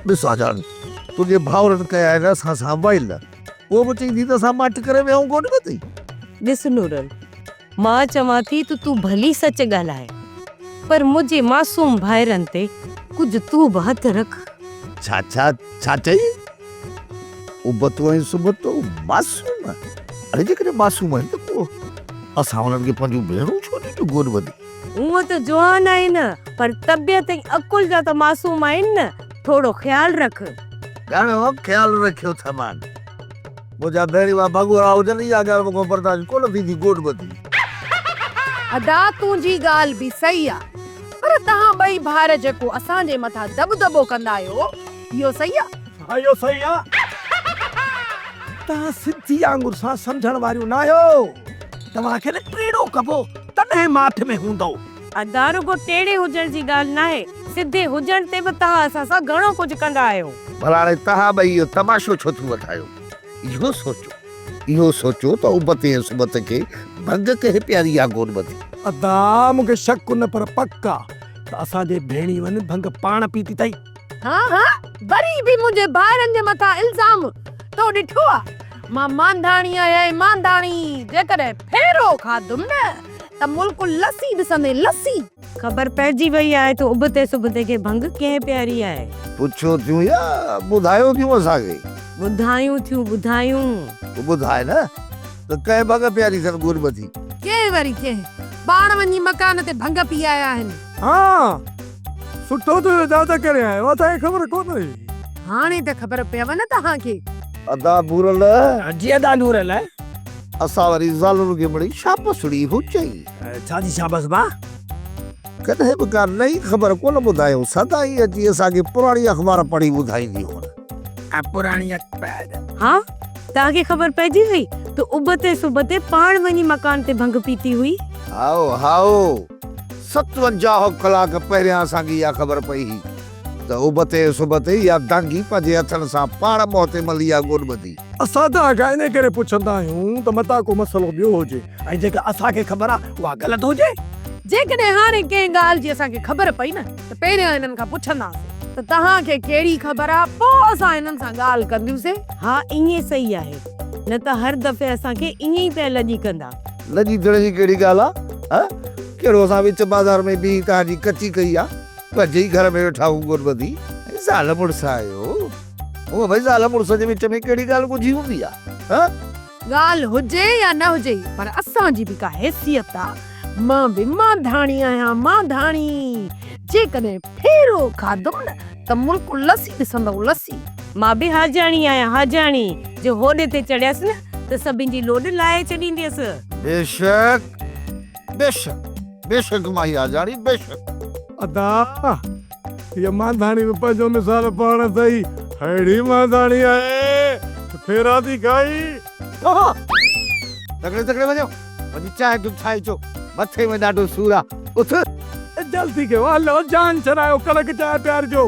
ॾिस आजान तुंहिंजे भाउरनि कया आहिनि असां सां वाइल उहो बि चईंदी त असां मट करे विहूं कोन अथई। ॾिस नूरन, मां चवां थी त तूं भली सच ॻाल्हाए, पर मुंहिंजे मासूम भाइरनि ते कुझु तूं बि हथ रख। छा चई? उबतो ऐं सुबतो मासूम? अरे जेकॾहिं मासूम आहिनि त पोइ असां उन्हनि खे पंहिंजूं भेणूं छो ॾिठियूं गोद वधी? उहो त जवान आहिनि पर तबियत ऐं अकुल जा त मासूम आहिनि न, थोरो ख्याल रख। घणो ख्याल रखियो था मान, मुंहिंजा भेणीवा भगुरा हुजनि इहा ॻाल्हि मूंखां बर्दाश्त कोन थींदी गोद वधी। अदा तुंहिंजी ॻाल्हि बि सही आहे, पर तव्हां ॿई भाउर जेको असांजे मथां दबदबो कंदा आहियो इहो सही आहे? हा इहो सही आहे। तव्हां सिधी आंगुर सां सम्झण वारियूं न आहियो, तव्हांखे न टेड़ो कबो तॾहिं माठ में हूंदो। अदा रुगो टेड़े हुजण जी ॻाल्हि न आहे, सिधे हुजण ते बि तव्हां असां सां घणो कुझु कंदा आहियो। भला हाणे तव्हां ॿई इहो तमाशो छो थियूं वठायो? इहो सोचो त उबत ऐं सुबत खे भंग कंहिं प्यारी आहे गोद वधी। अदा मूंखे शक न पर पक्का त असांजे भेणी वन भंग पाण पीती अथई। हा वरी बि मुंहिंजे भाउरनि जे मथां इल्ज़ाम तो ॾिठो आहे? मां मांधाणी आहियां मांधाणी, जेकॾहिं फेरो खाधुमि न त मुल्क लस्सी ॾिसंदे लस्सी। ख़बर पइजी वई आहे त उबते सुबते खे भंग कंहिं प्यारी आहे। पुछो थियूं या ॿुधायो थियूं असांखे? ॿुधायूं ॿुधाए न त कंहिं भंग प्यारी अथनि गोद वधी? कंहिं वरी कंहिं पाण वञी मकान ते भंग पी आया आहिनि। हाँ सुठो तो ज्यादा करे आयो, असांखे ख़बर कोन हुई। हाणे त ख़बर पयव न तव्हांखे। अदा बूरल जी अदा नूरल असां वरी ज़ालुनि खे मिड़ी शाबसड़ी हो चई। छाजी शाबस बा? कॾहिं बि का नई ख़बर कोन ॿुधायूं, सदा ई अची असांखे पुराणी अख़बार पढ़ी ॿुधाईंदी हुन। पुराणी अख़बार? हाँ तव्हांखे ख़बर पइजी वई त उबते सुबते पाण वञी मकान ते भंग पीती हुई? हाओ 57 कलाक पहिरियां असांखे इहा ख़बर पई त उबते सुबते या डांगी पंहिंजे हथनि सां पाण मोते मली आहे गोद वधी। असां त इन करे पुछंदा आहियूं त मता को मसलो ॿियो हुजे ऐं जेका असांखे ख़बर आहे उहा ग़लति हुजे। जेकॾहिं हाणे कंहिं ॻाल्हि जी असांखे ख़बर पई न त पहिरियां हिननि खां पुछंदासीं त तव्हांखे कहिड़ी ख़बर आहे, पोइ असां हिननि सां ॻाल्हि कंदियूंसीं। हा ईअं सही आहे, न त हर दफ़े असांखे ईअं ई पिया लॼी कंदा। लॼी थियण जी कहिड़ी ॻाल्हि आहे? कहिड़ो असां विच बाज़ार में बि तव्हांजी कची कई आहे, पंहिंजे ई घर में वेठा हूं गोद वधी। ज़ाल मुड़ुस आहियो, उहो भई ज़ाल मुड़ुस जे विच में कहिड़ी ॻाल्हि ॻुझी हूंदी आहे? ॻाल्हि हुजे या न हुजे पर असांजी बि का हैसियत आहे। मां बि मांधाणी आहियां मांधाणी, जेकॾहिं फेरो खाधुमि न त मुल्क लस्सी ॾिसंदो लस्सी। मां बि हाजाणी आहियां हाजाणी, जो होॾे ते चढ़ियसि न त सभिनि जी लोॾ लाहे छॾींदसि। बेशक मां इहा हाजाणी बेशक। अदा ये मांधाणी में पंहिंजो मिसाल पाण सही अहिड़ी मांधाणी आहे फेरा थी खाई। तकड़े वञो, वञी चांहि तूं ठाहे अचो, मथे में ॾाढो सूर आहे। उथ जल्दी कयो, हलो जान छॾायो, कड़क चांहि पियारजो।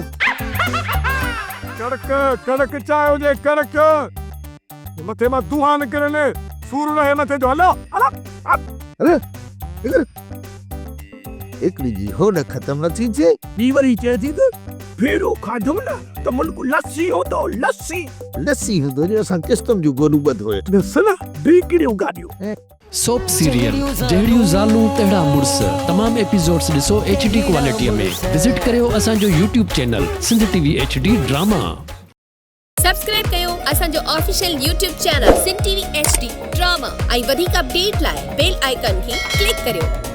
कड़क चांहि हुजे, कड़क मथे मां धुआं निकिरे न, सूर रहे मथे जो। हलो अरे हिकिड़ी जी हो न ख़तम न थी थिए, ॿी वरी चए थी त फेरो खाधुमि न त मुल्क लस्सी हूंदो लस्सी हूंदो जो असां किस्तम जूं गोलूं ॿधो। ॾिस न ढीकड़ियूं गाॾियूं। सोप सीरियल जहिड़ियूं ज़ालूं तहिड़ा मुड़ुस तमाम एपिसोड्स ॾिसो HD क्वालिटीअ में। विज़िट करियो असांजो YouTube channel Sindh TV HD drama. Subscribe कयो असांजो official YouTube channel Sindh TV HD drama ऐं वधीक अपडेट लाइ बेल आइकन खे क्लिक करियो।